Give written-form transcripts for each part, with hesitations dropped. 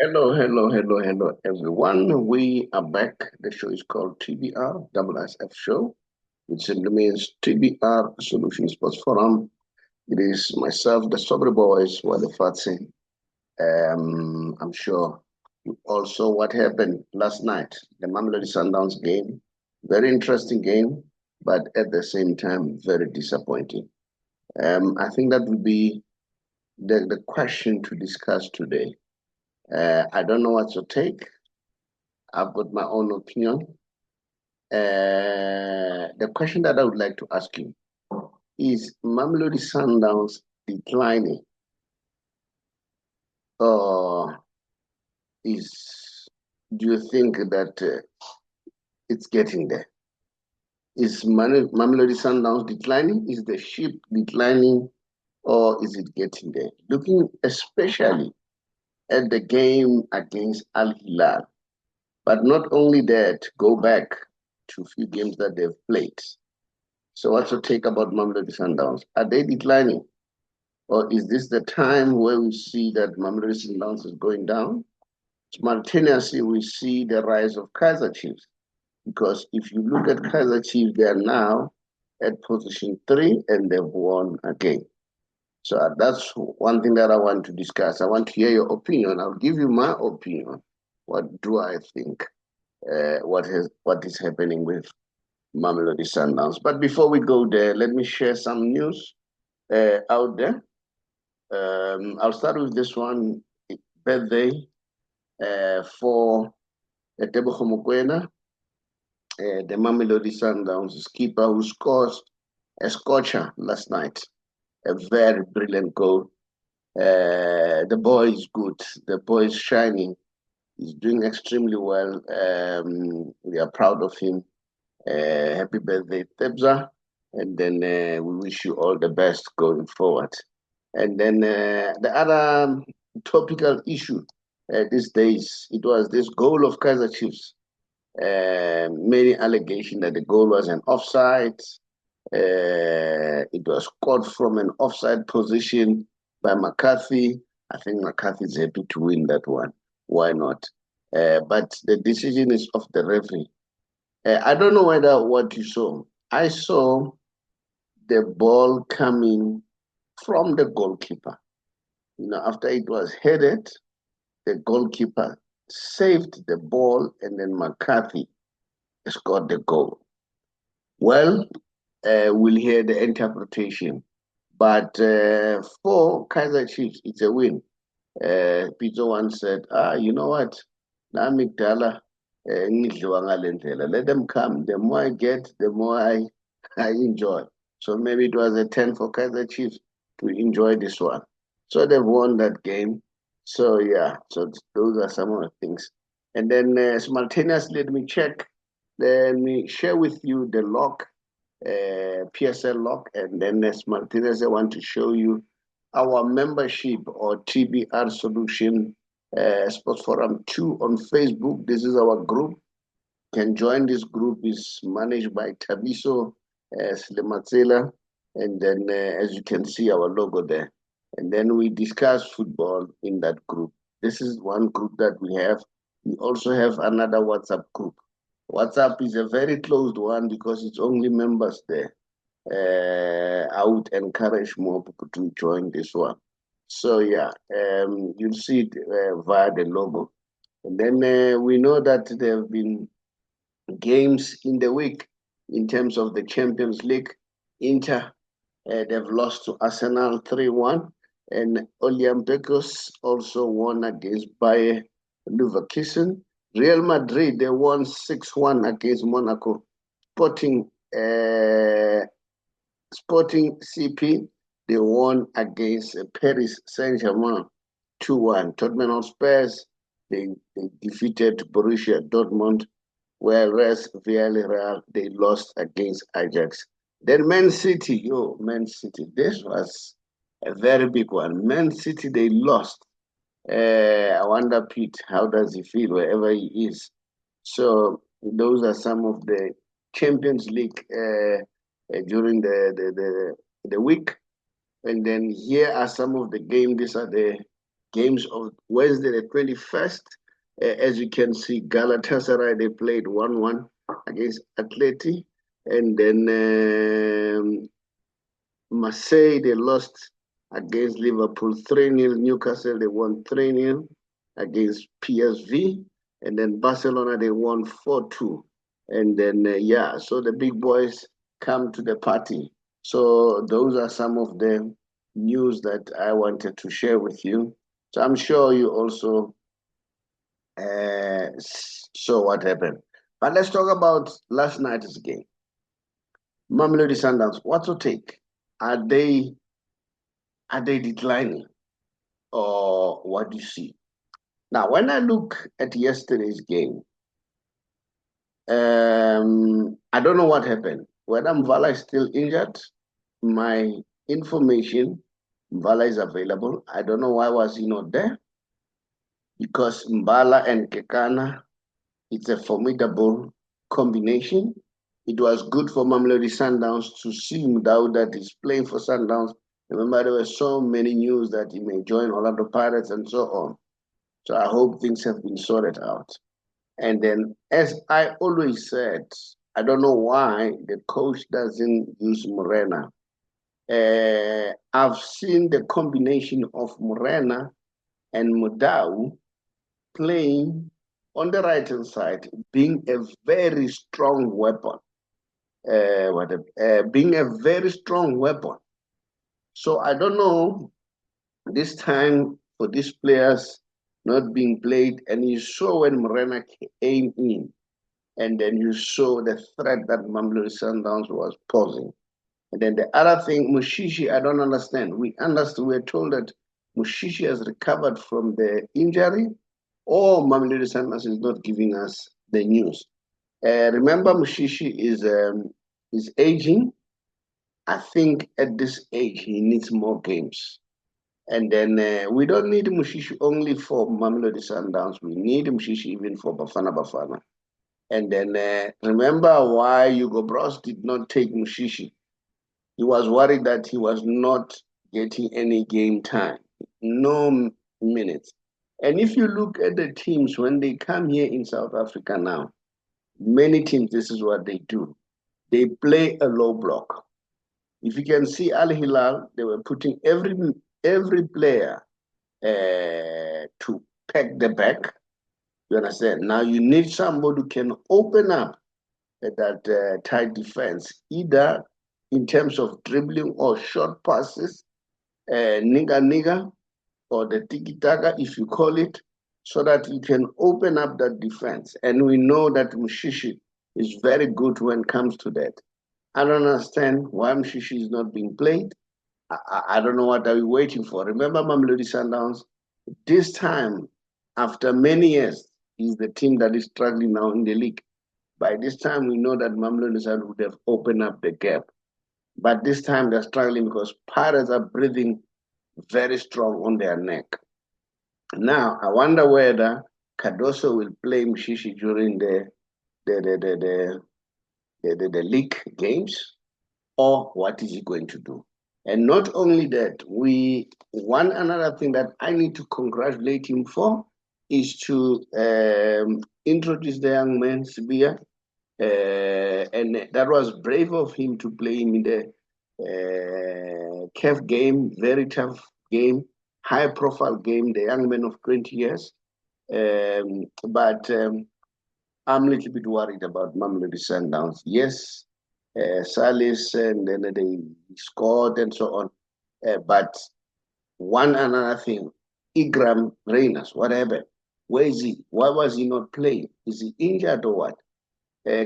Hello, everyone. We are back. The show is called TBR SSF Show, which simply means TBR Solution Sports Forum. It is myself, the Saubrey Boyz Walefatshe. I'm sure you all saw what happened last night, the Mamelodi Sundowns game. Very interesting game, but at the same time, very disappointing. I think that would be the question to discuss today. I don't know what's your take. I've got my own opinion. The question that I would like to ask you is Mamelodi Sundowns declining or is do you think that it's getting there? Is Mamelodi Sundowns declining? Is the ship declining or is it getting there? Looking especially at the game against Al Hilal, but not only that, go back to a few games that they've played. So what's your take about Mamelodi Sundowns? Are they declining? Or is this the time where we see that Mamelodi Sundowns is going down? Simultaneously, we see the rise of Kaizer Chiefs. Because if you look at Kaizer Chiefs, they are now at position 3 and they've won again. So that's one thing that I want to discuss. I want to hear your opinion. I'll give you my opinion. What do I think? What is happening with Mamelodi Sundowns? But before we go there, let me share some news out there. I'll start with this one. Birthday for Tebogo Mokoena, the Mamelodi Sundowns skipper who scores a scorcher last night. A very brilliant goal. The boy is good. The boy is shining. He's doing extremely well. We are proud of him. Happy birthday, Tebza. And then we wish you all the best going forward. And then the other topical issue these days, it was this goal of Kaizer Chiefs. Many allegations that the goal was an offside. It was scored from an offside position by McCarthy. I think McCarthy is happy to win that one. Why not? But the decision is of the referee. I don't know whether what you saw. I saw the ball coming from the goalkeeper. After it was headed, the goalkeeper saved the ball and then McCarthy scored the goal. Well, we'll hear the interpretation. But for Kaizer Chiefs, it's a win. Peter once said, you know what? Let them come. The more I get, the more I enjoy. So maybe it was a 10 for Kaizer Chiefs to enjoy this one. So they've won that game. So yeah, so those are some of the things. And then simultaneously, let me share with you the log, PSL log, and then simultaneously I want to show you our membership or TBR Solution Sports Forum 2 on Facebook. This is our group. You can join this group. Is managed by Tabiso Slematsela. And then as you can see our logo there. And then we discuss football in that group. This is one group that we have. We also have another WhatsApp group. WhatsApp is a very closed one because it's only members there. I would encourage more people to join this one. So yeah, you'll see it via the logo. And then we know that there have been games in the week in terms of the Champions League. Inter, they've lost to Arsenal 3-1. And Olympiacos also won against Bayer Leverkusen. Real Madrid, they won 6-1 against Monaco. Sporting CP, they won against Paris Saint-Germain 2-1. Tottenham Hotspur, they defeated Borussia Dortmund, whereas Villarreal, they lost against Ajax. Then Man City, this was a very big one. Man City, they lost. I wonder, Pete, how does he feel wherever he is? So those are some of the Champions League during the week. And then here are some of the games. These are the games of Wednesday, the 21st. As you can see, Galatasaray, they played 1-1 against Atleti. And then Marseille, they lost against Liverpool 3-0. Newcastle, they won 3-0 against PSV. And then Barcelona, they won 4-2. And then, so the big boys come to the party. So those are some of the news that I wanted to share with you. So I'm sure you also saw what happened. But let's talk about last night's game. Mamelodi Sundowns, what's your take? Are they declining, or what do you see? Now, when I look at yesterday's game, I don't know what happened. Whether Mvala is still injured, my information, Mvala is available. I don't know why was he not there, because Mbala and Kekana, it's a formidable combination. It was good for Mamelodi Sundowns to see Mudau that is playing for Sundowns. Remember, there were so many news that he may join Orlando Pirates and so on. So I hope things have been sorted out. And then, as I always said, I don't know why the coach doesn't use Morena. I've seen the combination of Morena and Mudau playing on the right-hand side, being a very strong weapon. Being a very strong weapon. So I don't know, this time for these players not being played, and you saw when Morena came in, and then you saw the threat that Mamelodi Sundowns was posing. And then the other thing, Mushishi, I don't understand. We were told that Mushishi has recovered from the injury, or Mamelodi Sundowns is not giving us the news. Remember, Mushishi is aging. I think at this age, he needs more games. And then we don't need Mushishi only for Mamelodi Sundowns. We need Mushishi even for Bafana Bafana. And then remember why Hugo Bros did not take Mushishi. He was worried that he was not getting any game time, no minutes. And if you look at the teams, when they come here in South Africa now, many teams, this is what they do. They play a low block. If you can see Al Hilal, they were putting every player to pack the back. You understand? Now you need somebody who can open up that tight defense, either in terms of dribbling or short passes, nigga, or the tiki-taka, if you call it, so that you can open up that defense. And we know that Mushishi is very good when it comes to that. I don't understand why Mushishi is not being played. I don't know what are we waiting for. Remember Mamelodi Sundowns? This time, after many years, is the team that is struggling now in the league. By this time, we know that Mamelodi Sundowns would have opened up the gap. But this time, they're struggling because Pirates are breathing very strong on their neck. Now, I wonder whether Cardoso will play Mushishi during the league games, or what is he going to do? And not only that, one another thing that I need to congratulate him for is to introduce the young man, Sibia. And that was brave of him to play him in the CAF game, very tough game, high profile game, the young man of 20 years. But I'm a little bit worried about Mamelodi Sundowns. Yes, Salis, and then they scored and so on. But one another thing, Igram Reyners, what happened? Where is he? Why was he not playing? Is he injured or what?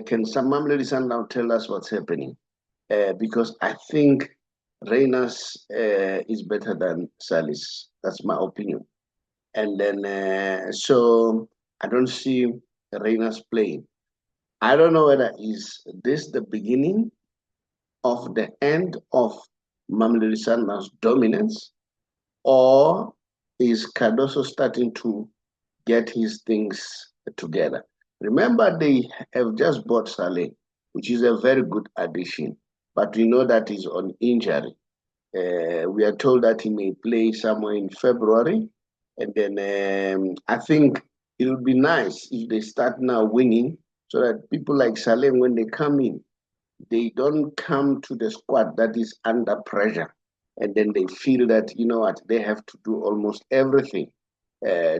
Can some Mamelodi Sundowns tell us what's happening? Because I think Reyners is better than Salis. That's my opinion. And then, so I don't see Reyners playing. I don't know whether is this the beginning of the end of Mamelodi Sundowns' dominance, or is Cardoso starting to get his things together? Remember, they have just bought Saleh, which is a very good addition, but we know that he's on injury. We are told that he may play somewhere in February, And then I think it would be nice if they start now winning so that people like Salem, when they come in, they don't come to the squad that is under pressure. And then they feel that, you know what, they have to do almost everything I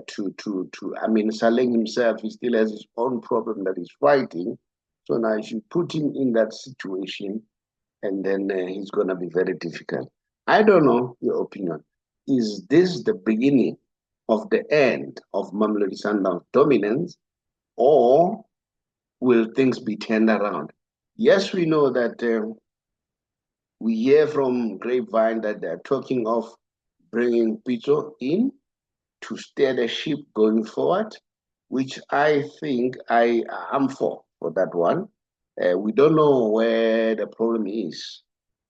mean, Saleh himself, he still has his own problem that he's fighting. So now if you put him in that situation, and then he's going to be very difficult. I don't know your opinion. Is this the beginning of the end of Mamelodi Sundowns dominance, or will things be turned around? Yes, we know that we hear from Grapevine that they're talking of bringing Pito in to steer the ship going forward, which I think I am for that one. We don't know where the problem is.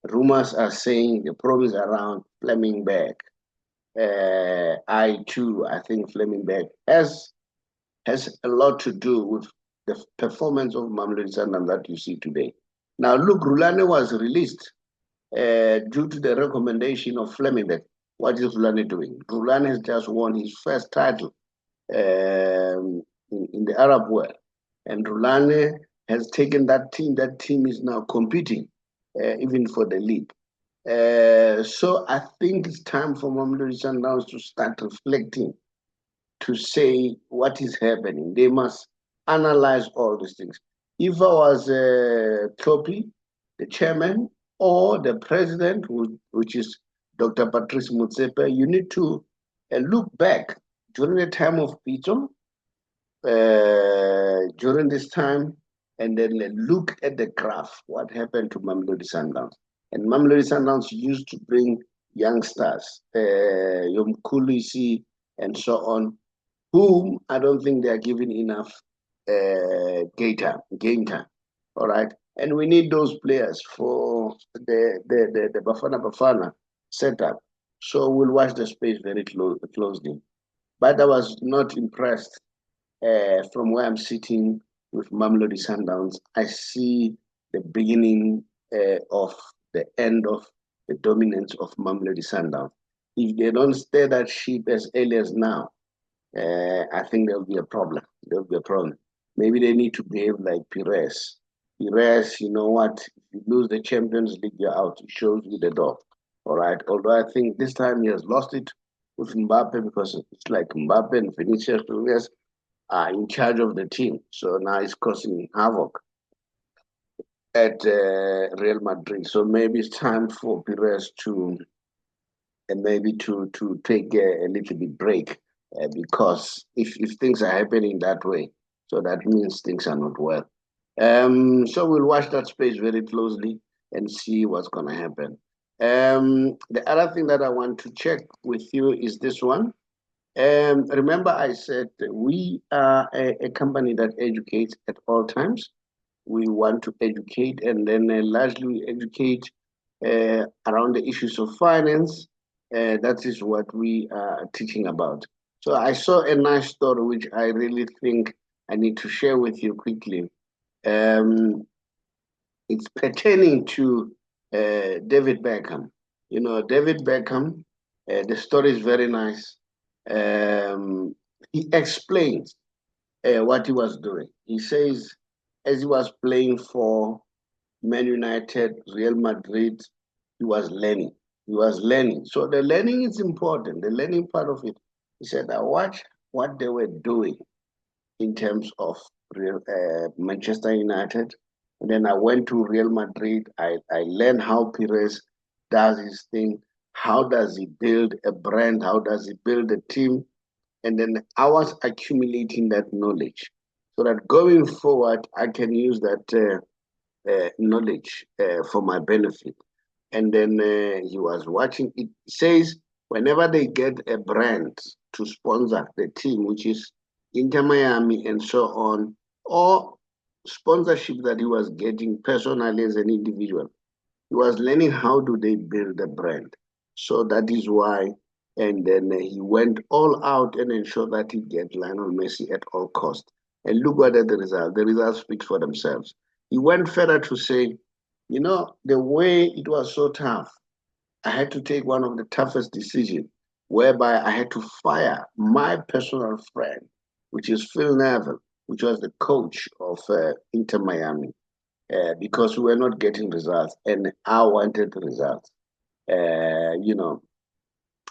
Rumors are saying the problem is around Fleming Berg. I think Fleming Berg has a lot to do with the performance of Mamelodi Sundowns that you see today. Now, look, Rulane was released due to the recommendation of Fleming Berg. What is Rulane doing? Rulane has just won his first title in the Arab world. And Rulane has taken that team. That team is now competing, even for the league. So I think it's time for Mamelodi Sundowns to start reflecting, to say what is happening. They must analyze all these things. If I was Topi, the chairman, or the president, which is Dr. Patrice Motsepe, you need to look back during the time of Pito, during this time, and then look at the graph, what happened to Mamelodi Sundowns. And Mamelodi Sundowns used to bring youngsters, Yom Kulisi, and so on, whom I don't think they are given enough game time. All right. And we need those players for the Bafana Bafana setup. So we'll watch the space very closely. But I was not impressed from where I'm sitting with Mamelodi Sundowns. I see the beginning of the end of the dominance of Mamelodi Sundowns. If they don't steer that ship as early as now, I think there'll be a problem. There'll be a problem. Maybe they need to behave like Pires. Pires, you know what? If you lose the Champions League, you're out. It shows you the door. All right. Although I think this time he has lost it with Mbappe because it's like Mbappe and Vinicius Juniors are in charge of the team. So now it's causing havoc at Real Madrid. So maybe it's time for Pires to and maybe to take a little bit break because if things are happening that way, so that means things are not well. So we'll watch that space very closely and see what's going to happen. The other thing that I want to check with you is this one. Remember, I said we are a company that educates at all times. We want to educate, and then largely we educate around the issues of finance. That is what we are teaching about. So I saw a nice story which I really think I need to share with you quickly. It's pertaining to David Beckham. You know, David Beckham, the story is very nice. He explains what he was doing. He says, as he was playing for Man United, Real Madrid, he was learning. He was learning. So the learning is important, the learning part of it. He said, I watched what they were doing in terms of Manchester United. And then I went to Real Madrid. I learned how Pires does his thing. How does he build a brand? How does he build a team? And then I was accumulating that knowledge so that going forward, I can use that knowledge for my benefit. And then he was watching. It says whenever they get a brand to sponsor the team, which is Inter Miami and so on, or sponsorship that he was getting personally as an individual, he was learning how do they build a brand. So that is why. And then he went all out and ensured that he get Lionel Messi at all cost. And look what at the result. The results speak for themselves. He went further to say, you know, the way it was so tough, I had to take one of the toughest decisions. whereby I had to fire my personal friend, which is Phil Neville, which was the coach of Inter Miami, because we were not getting results, and I wanted the results. You know,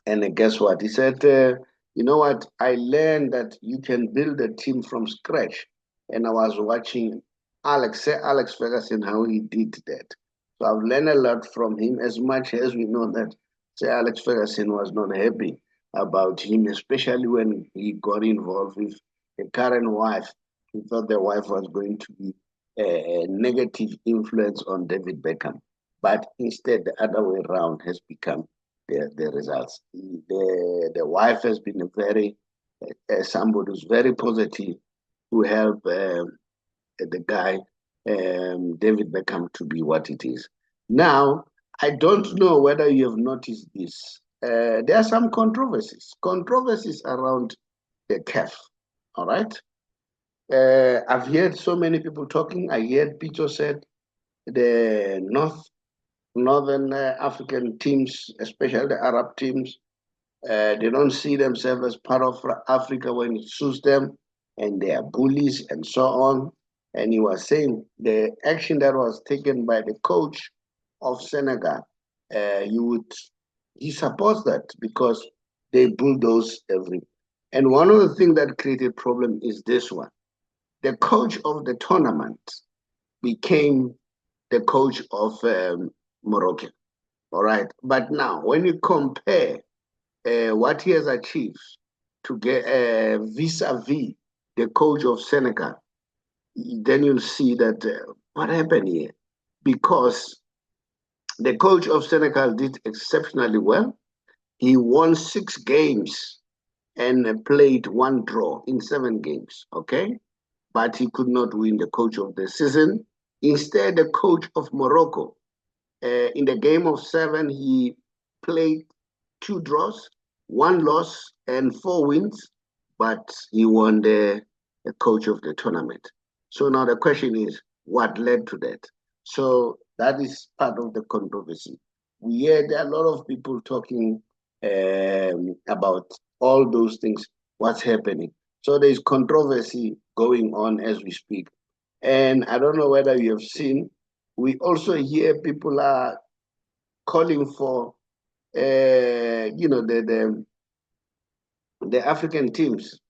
and guess what? He said, you know what? I learned that you can build a team from scratch. And I was watching Alex Ferguson, how he did that. So I've learned a lot from him, as much as we know that Sir Alex Ferguson was not happy about him, especially when he got involved with the current wife. He thought the wife was going to be a negative influence on David Beckham. But instead, the other way around has become the results. The wife has been a very somebody who's very positive, who helped the guy David Beckham to be what it is. Now, I don't know whether you have noticed this. There are some controversies around the CAF. All right. I've heard so many people talking. I heard Peter said the northern African teams, especially the Arab teams, they don't see themselves as part of Africa when it suits them, and they are bullies and so on. And he was saying the action that was taken by the coach of Senegal, he would he supports that because they bulldoze every. And one of the things that created problem is this one: the coach of the tournament became the coach of Morocco. All right, but now when you compare what he has achieved to get vis-a-vis the coach of Senegal, then you'll see that what happened here. Because the coach of Senegal did exceptionally well. He won 6 games and played 1 draw in 7 games, okay? But he could not win the coach of the season. Instead, the coach of Morocco, in the game of 7, he played 2 draws, 1 loss, and 4 wins, but he won the coach of the tournament. So now the question is, what led to that? So that is part of the controversy. We hear there are a lot of people talking about all those things, what's happening. So there's controversy going on as we speak. And I don't know whether you have seen, we also hear people are calling for the African teams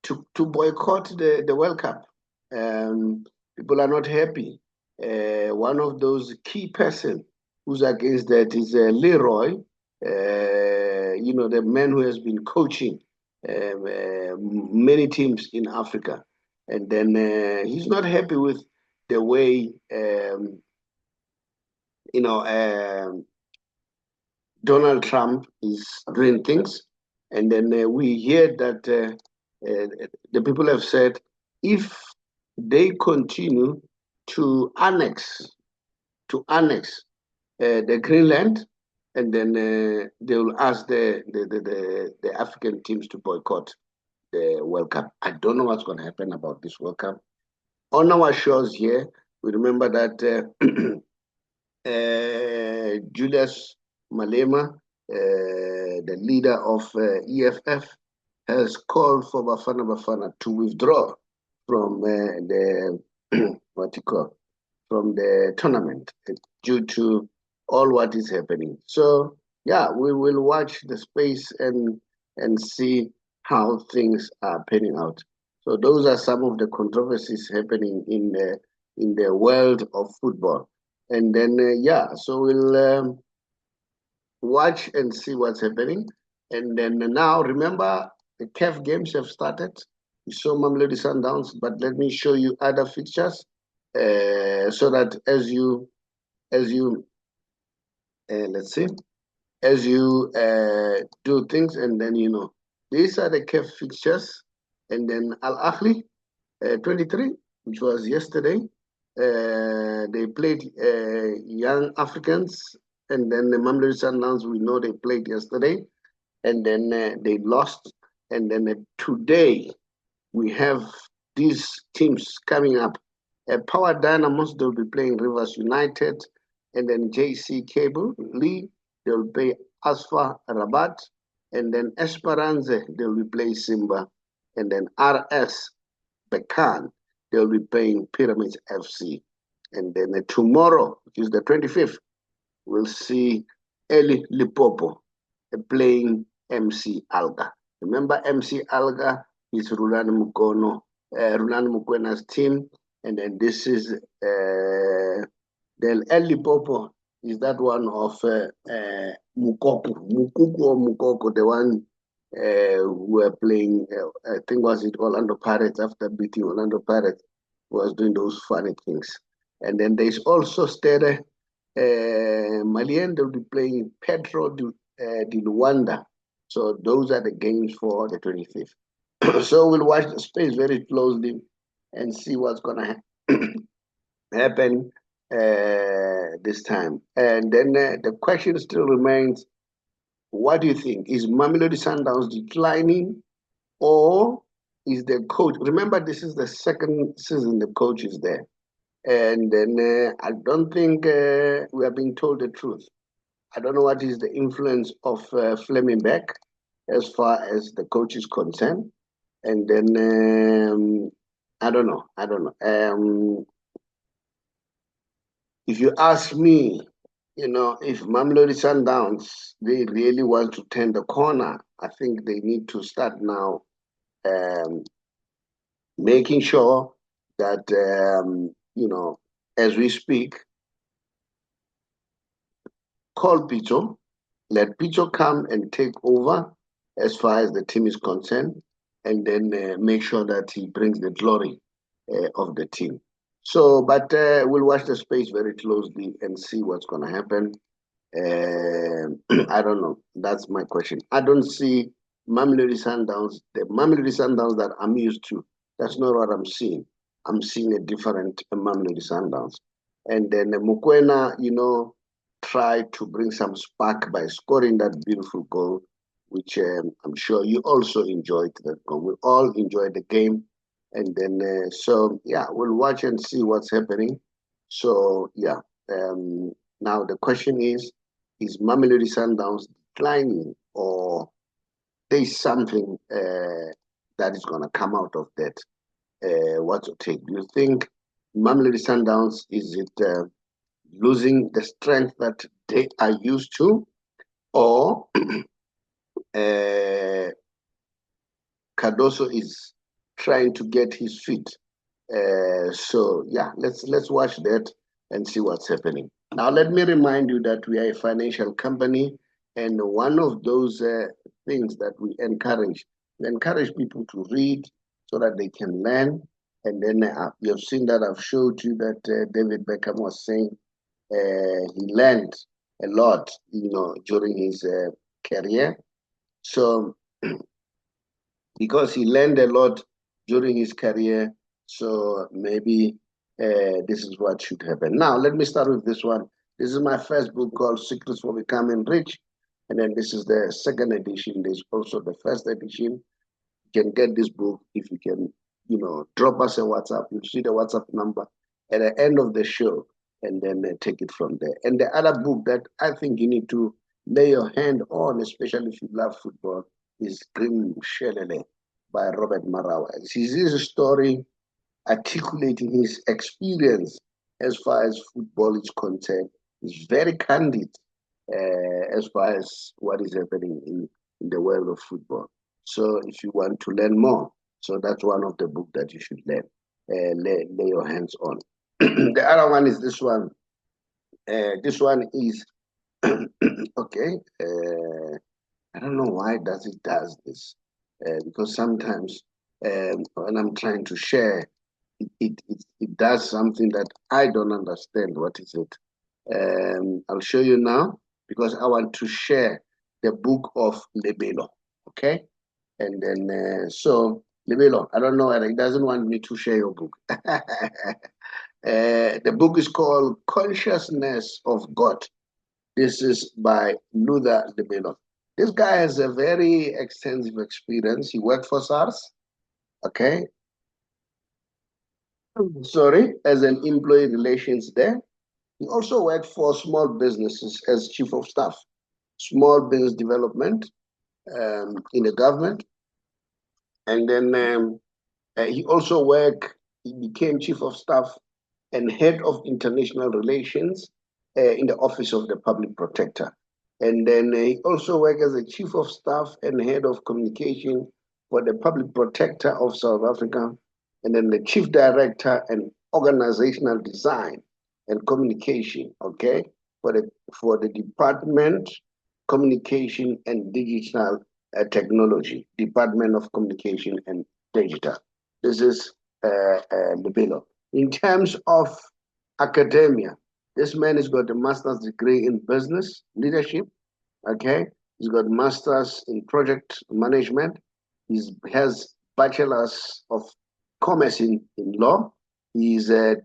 to boycott the World Cup. People are not happy. One of those key person who's against that is Leroy, the man who has been coaching many teams in Africa. And then he's not happy with the way, Donald Trump is doing things. And then we hear that the people have said if they continue to annex the Greenland, and then they will ask the African teams to boycott the World Cup. I don't know what's going to happen about this World Cup. On our shows here, we remember that Julius Malema, the leader of EFF, has called for Bafana to withdraw from the what you call from the tournament due to all what is happening. So yeah, we will watch the space and see how things are panning out. So those are some of the controversies happening in the world of football. And then so we'll watch and see what's happening. And then now remember the CAF games have started. We saw Mamelodi Sundowns, but let me show you other fixtures so that as you let's see, as you do things, and then these are the CAF fixtures, and then Al Ahly 23, which was yesterday. They played Young Africans, and then the Mamelodi Sundowns, we know they played yesterday, and then they lost. And then today we have these teams coming up. Power Dynamos, they'll be playing Rivers United, and then JC Cable Lee, they'll play Asfa Rabat, And then Esperance, they'll be playing Simba. And then RS Bekan, they'll be playing Pyramids FC. And then tomorrow, which is the 25th, we'll see Eli Lipopo playing MC Alga. Remember MC Alga is Rulani Mukwena's team. And then this is then Eli Lipopo is that one of Mukuku or Mukoko, the one who were playing, I think was it Orlando Pirates after beating Orlando Pirates, was doing those funny things. And then there's also Stere Malien, they'll be playing Pedro di Luanda. So those are the games for the 25th. So we'll watch the space very closely and see what's going to happen this time. And then the question still remains, what do you think? Is Mamelodi Sundowns declining, or is the coach? Remember, this is the second season the coach is there. And then I don't think we are being told the truth. I don't know what is the influence of Fleming Beck as far as the coach is concerned. And then I don't know. If you ask me, if Mamelodi Sundowns, they really want to turn the corner, I think they need to start now making sure that, as we speak, call Picho, let Picho come and take over as far as the team is concerned, and then make sure that he brings the glory of the team. So, but we'll watch the space very closely and see what's going to happen. I don't know. That's my question. I don't see Mamelodi Sundowns, the Mamelodi Sundowns that I'm used to. That's not what I'm seeing. I'm seeing a different Mamelodi Sundowns. And then Mukwena, tried to bring some spark by scoring that beautiful goal, which I'm sure you also enjoyed that goal. We all enjoyed the game. And then, we'll watch and see what's happening. So, now the question is Mamelodi Sundowns declining, or there's something that is going to come out of that? What to take? Do you think Mamelodi Sundowns, is it losing the strength that they are used to, or Cardoso is trying to get his feet? Let's watch that and see what's happening. Now, let me remind you that we are a financial company, and one of those things that we encourage people to read so that they can learn. And then you've seen that I've showed you that David Beckham was saying he learned a lot, during his career. So, because he learned a lot during his career, so maybe this is what should happen. Now, let me start with this one. This is my first book called Secrets for Becoming Rich. And then this is the second edition. There's also the first edition. You can get this book if you can, drop us a WhatsApp. You'll see the WhatsApp number at the end of the show, and then take it from there. And the other book that I think you need to lay your hand on, especially if you love football, is Green Shelele by Robert Marawa. It's his story articulating his experience as far as football is concerned. It's very candid as far as what is happening in the world of football. So if you want to learn more, so that's one of the books that you should learn, lay your hands on. The other one is this one. This one is, okay, I don't know why it does this, because sometimes when I'm trying to share, it does something that I don't understand. What is it? I'll show you now, because I want to share the book of Lebelo, okay? And then, so Lebelo, I don't know whether it doesn't want me to share your book. The book is called Consciousness of God. This is by Luther Lebelo. This guy has a very extensive experience. He worked for SARS, okay? Sorry, as an employee relations there. He also worked for small businesses as chief of staff, small business development, in the government. And then he became chief of staff and head of international relations in the office of the public protector. And then he also worked as a chief of staff and head of communication for the public protector of South Africa, and then the chief director and organizational design and communication, okay, for the department communication and digital technology, Department of Communication and Digital. This is Lebelo. In terms of academia, this man has got a master's degree in business leadership, okay? He's got master's in project management. He has bachelor's of commerce in law. He has a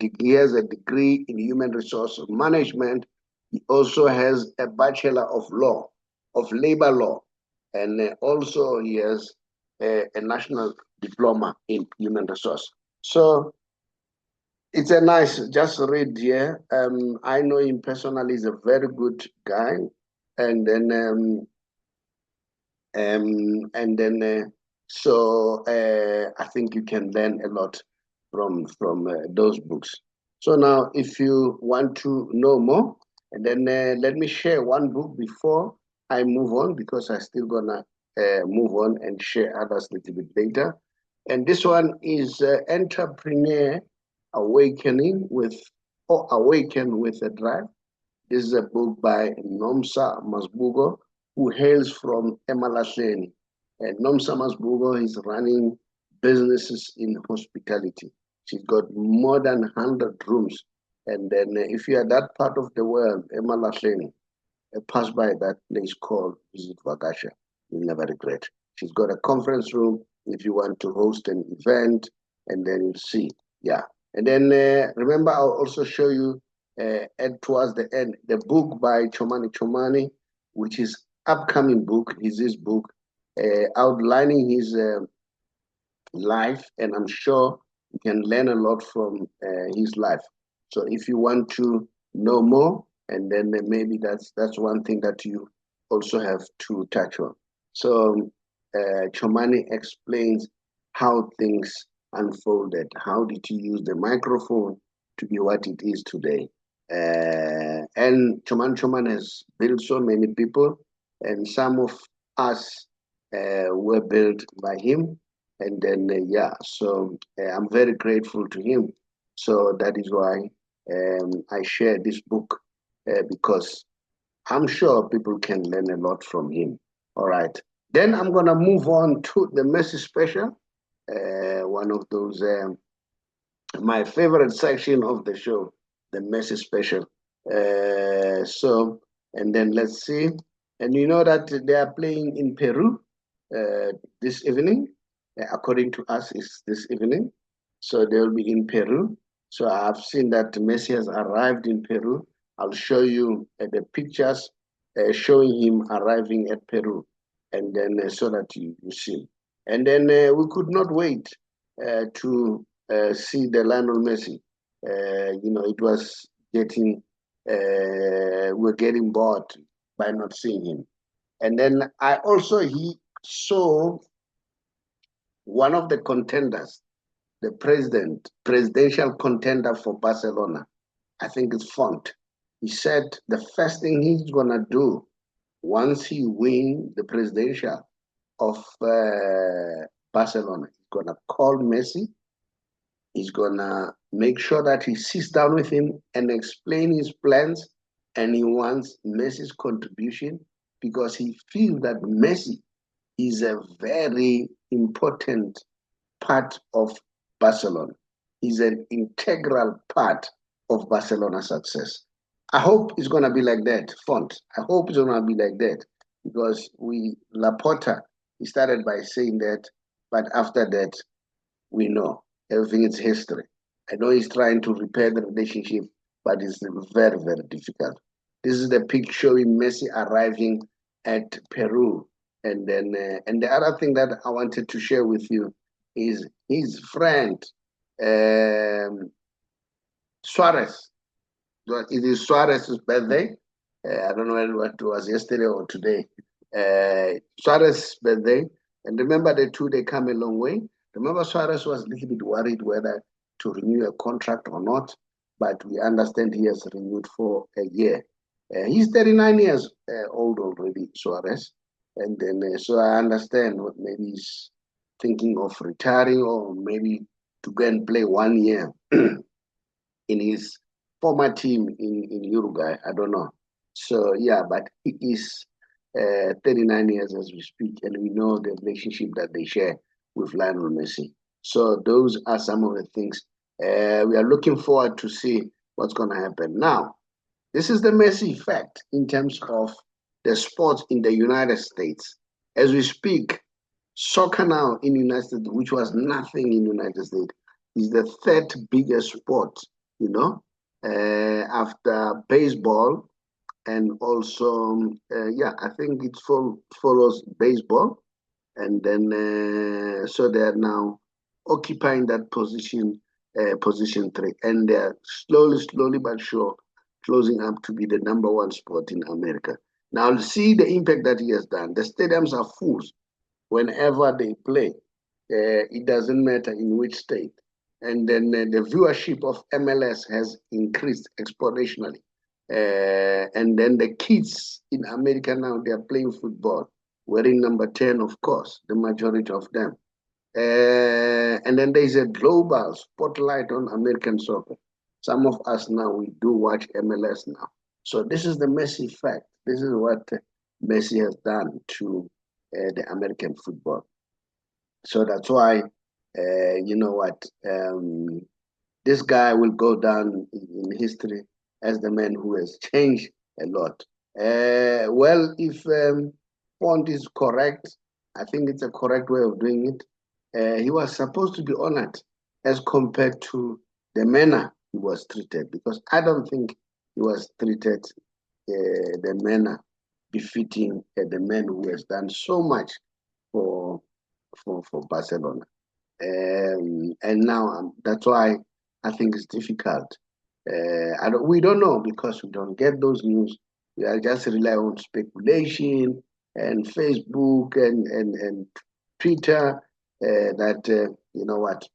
degree in human resource management. He also has a bachelor of law, of labor law. And also he has a national diploma in human resource. So it's a nice, just read here. I know him personally, he's a very good guy. And then, I think you can learn a lot from those books. So now, if you want to know more, and then let me share one book before I move on, because I'm still gonna move on and share others a little bit later. And this one is Entrepreneur Awakening or Awaken with a Drive. This is a book by Nomsa Masbugo, who hails from Emalahleni. And Nomsa Masbugo is running businesses in hospitality. She's got more than 100 rooms. And then if you are that part of the world, Emalahleni, pass by that place called Visit Vakasha. You'll never regret. She's got a conference room if you want to host an event, and then you'll see. Yeah. And then remember, I'll also show you towards the end the book by Chomani, which is upcoming book. Is his book outlining his life, and I'm sure you can learn a lot from his life. So if you want to know more, and then maybe that's one thing that you also have to touch on. So Chomani explains how things unfolded. How did he use the microphone to be what it is today? And Choman has built so many people, and some of us were built by him. And then, so I'm very grateful to him. So that is why I share this book, because I'm sure people can learn a lot from him. All right. Then I'm going to move on to the Messi special, one of those, my favorite section of the show, the Messi special. And then let's see. And you know that they are playing in Peru this evening, according to us, is this evening. So they will be in Peru. So I've seen that Messi has arrived in Peru. I'll show you the pictures showing him arriving at Peru, and then so that you see. And then we could not wait to see the Lionel Messi. It was getting, we're getting bored by not seeing him. And then he saw one of the contenders, the presidential contender for Barcelona. I think it's Font. He said the first thing he's gonna do once he wins the presidential of Barcelona, he's gonna call Messi. He's gonna make sure that he sits down with him and explain his plans, and he wants Messi's contribution because he feels that Messi is a very important part of Barcelona. He's an integral part of Barcelona's success. I hope it's gonna be like that, Font. I hope it's gonna be like that, because Laporta, he started by saying that, but after that, we know everything is history. I know he's trying to repair the relationship, but it's very, very difficult. This is the picture showing Messi arriving at Peru. And then, and the other thing that I wanted to share with you is his friend, Suarez. It is Suarez's birthday. I don't know whether it was yesterday or today, Suarez' birthday. And remember the two, they come a long way. Remember, Suarez was a little bit worried whether to renew a contract or not, but we understand he has renewed for a year. He's 39 years old already, Suarez. And then, so I understand what maybe he's thinking of retiring or maybe to go and play 1 year in his former team in Uruguay. I don't know. So, yeah, but he is 39 years as we speak, and we know the relationship that they share with Lionel Messi. So, those are some of the things we are looking forward to see what's going to happen. Now, this is the Messi effect in terms of the sport in the United States. As we speak, soccer now in the United States, which was nothing in the United States, is the third biggest sport, you know, after baseball and also, yeah, I think it follows baseball. And then, so they're now occupying that position three. And they're slowly but sure, closing up to be the number one sport in America. Now, see the impact that he has done. The stadiums are full whenever they play. It doesn't matter in which state. And then the viewership of MLS has increased exponentially. And then the kids in America now, they are playing football, wearing number 10, of course, the majority of them. And then there's a global spotlight on American soccer. Some of us now, we do watch MLS now. So this is the Messi effect. This is what Messi has done to the American football. So that's why, you know what, this guy will go down in history as the man who has changed a lot. Well, if Font is correct, I think it's a correct way of doing it. He was supposed to be honored as compared to the manner he was treated, because I don't think he was treated the manner befitting the man who has done so much for Barcelona. And now that's why I think it's difficult. We don't know because we don't get those news. We are just rely on speculation and Facebook and Twitter that, you know what,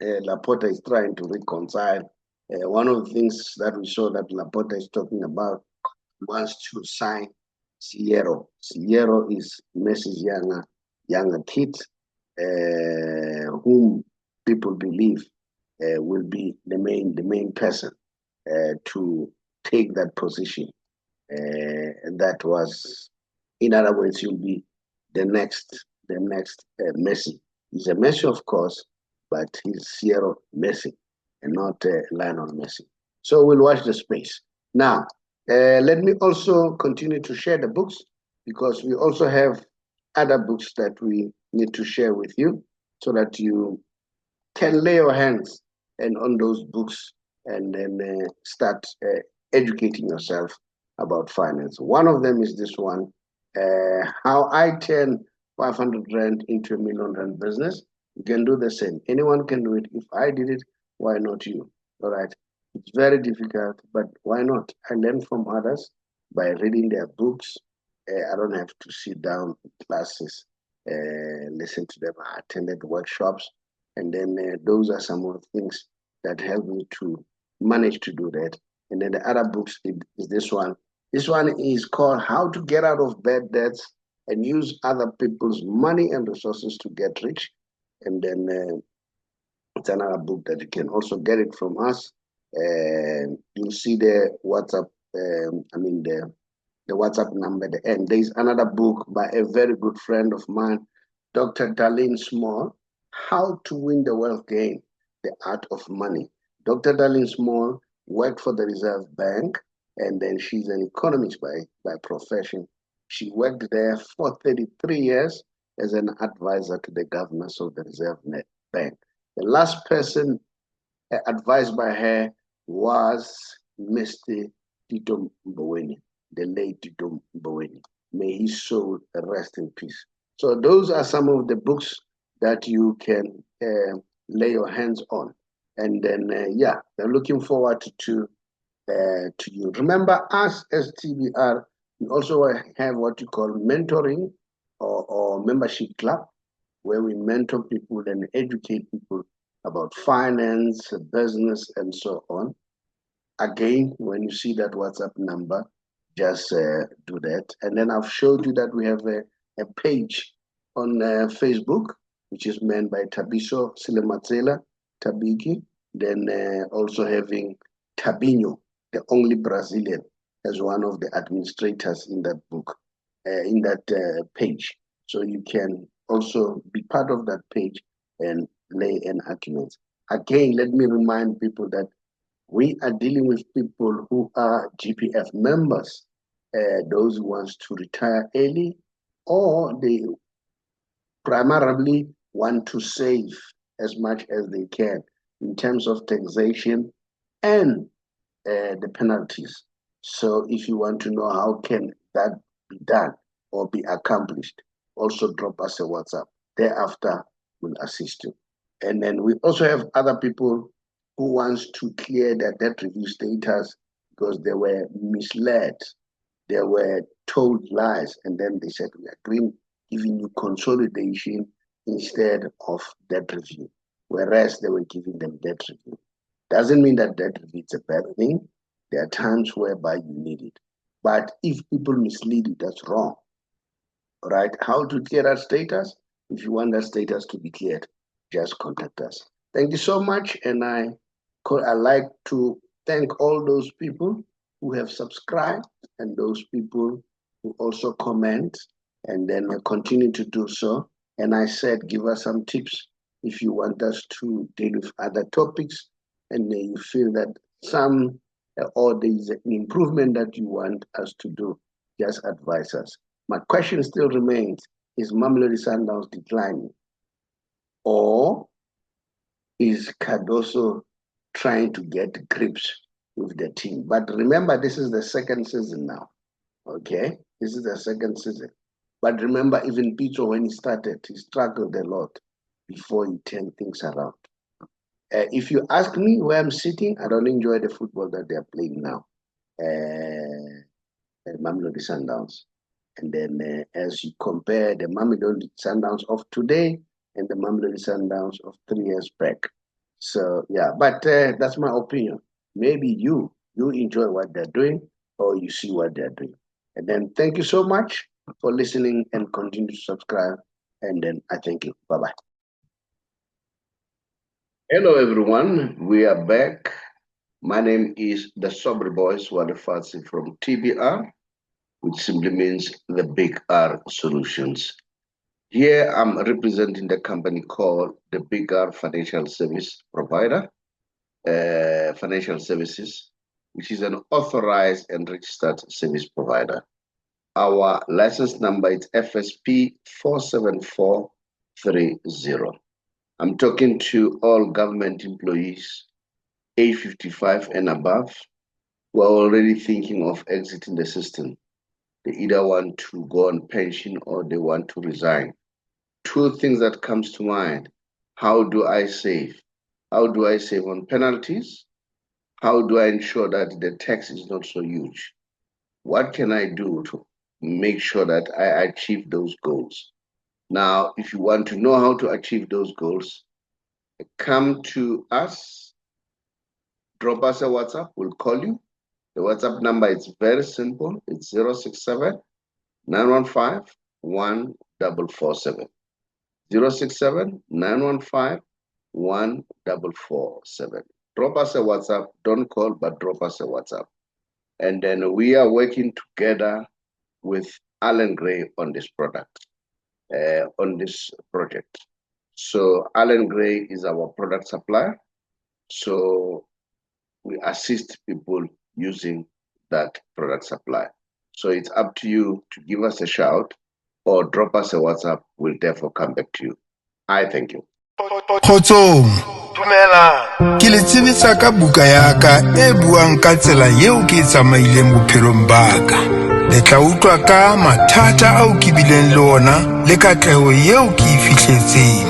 Laporta is trying to reconcile. One of the things that we saw that Laporta is talking about wants to sign Sierro. Sierro is Messi's younger kid, whom people believe will be the main person to take that position. And that was, in other words, he'll be the next Messi. He's a Messi, of course, but he's Sierra Messi and not Lionel Messi. So we'll watch the space. Now, let me also continue to share the books, because we also have other books that we need to share with you so that you can lay your hands and on those books and then start educating yourself about finance. One of them is this one, How I Turn 500 Rand into a Million Rand Business. You can do the same. Anyone can do it. If I did it, why not you? All right. It's very difficult, but why not? I learn from others by reading their books. I don't have to sit down in classes, listen to them. I attended workshops, and then those are some of the things that help me to manage to do that. And then the other books is this one. This one is called How to Get Out of Bad Debts and Use Other People's Money and Resources to Get Rich. And then it's another book that you can also get it from us. You'll see the WhatsApp, the WhatsApp number at the end. There's another book by a very good friend of mine, Dr. Darlene Small, How to Win the Wealth Game, The Art of Money. Dr. Darlene Small worked for the Reserve Bank, and then she's an economist by profession. She worked there for 33 years as an advisor to the governors of the Reserve Bank. The last person advised by her was Mr. Tito Mboweni, the late Tito Mboweni. May his soul rest in peace. So those are some of the books that you can lay your hands on. And then, yeah, they're looking forward to you. Remember, us as TBR, We also have what you call mentoring or membership club, where we mentor people and educate people about finance, business, and so on. Again, when you see that WhatsApp number, just do that. And then I've showed you that we have a page on Facebook, which is manned by Tabiso Silematsela Tabiki, then also having Tabinho, the only Brazilian, as one of the administrators in that book, in that page. So you can also be part of that page and lay an argument. Again, let me remind people that we are dealing with people who are GPF members, those who want to retire early, or they primarily want to save as much as they can in terms of taxation and the penalties. So if you want to know how can that be done or be accomplished, also drop us a WhatsApp. Thereafter, we'll assist you. And then we also have other people who wants to clear their debt review status because they were misled. They were told lies, and then they said, we are giving you consolidation instead of debt review, whereas they were giving them debt review. Doesn't mean that debt review is a bad thing. There are times whereby you need it. But if people mislead you, that's wrong. Right? How to clear that status? If you want that status to be cleared, just contact us. Thank you so much. And I like to thank all those people who have subscribed and those people who also comment and then continue to do so. And I said, give us some tips if you want us to deal with other topics and you feel that some or there is an improvement that you want us to do, just advise us. My question still remains, is Mamelodi Sundowns declining? Or is Cardoso trying to get grips with the team? But remember, this is the second season now, okay? This is the second season. But remember, even Pito, when he started, he struggled a lot before he turned things around. If you ask me where I'm sitting, I don't enjoy the football that they're playing now. Mamelodi Sundowns. And then as you compare the Mamelodi Sundowns of today and the Mamelodi Sundowns of 3 years back. So yeah, but that's my opinion. Maybe you enjoy what they're doing or you see what they're doing. And then thank you so much for listening and continue to subscribe. And then I thank you. Bye-bye. Hello, everyone. We are back. My name is the Saubrey Boyz Walefatshe from TBR, which simply means the Big R Solutions. Here I'm representing the company called the Big R Financial Service Provider, Financial Services, which is an authorized and registered service provider. Our license number is FSP 47430. I'm talking to all government employees, age 55 and above, who are already thinking of exiting the system. They either want to go on pension or they want to resign. Two things that comes to mind. How do I save? How do I save on penalties? How do I ensure that the tax is not so huge? What can I do to make sure that I achieve those goals? Now, if you want to know how to achieve those goals, come to us, drop us a WhatsApp, we'll call you. The WhatsApp number is very simple. It's 067 915 1447. 067 915 1447. Drop us a WhatsApp. Don't call, but drop us a WhatsApp. And then we are working together with Alan Gray on this product, on this project. So Alan Gray is our product supplier. So we assist people using that product supply. So it's up to you to give us a shout or drop us a WhatsApp. We'll therefore come back to you. I thank you. Kgotsong, ke le tsebetsa ka buka ya ka e buang ka tsela yeo ke tsamaileng bophelong ba ka. Le tla utlwa ka mathata ao ke bileng le ona le katleho yeo ke e fihletseng.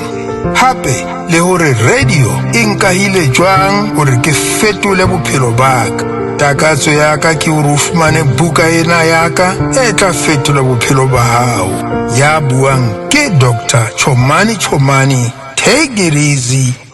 Hape le hore radio e nkahile jwang hore ke fetole bophelo ba ka. takatso ya ka ke hore o fumane buka ena ya ka e tla fetola bophelo ba hao. Ya buang ke Dr. Chomani. Take it easy.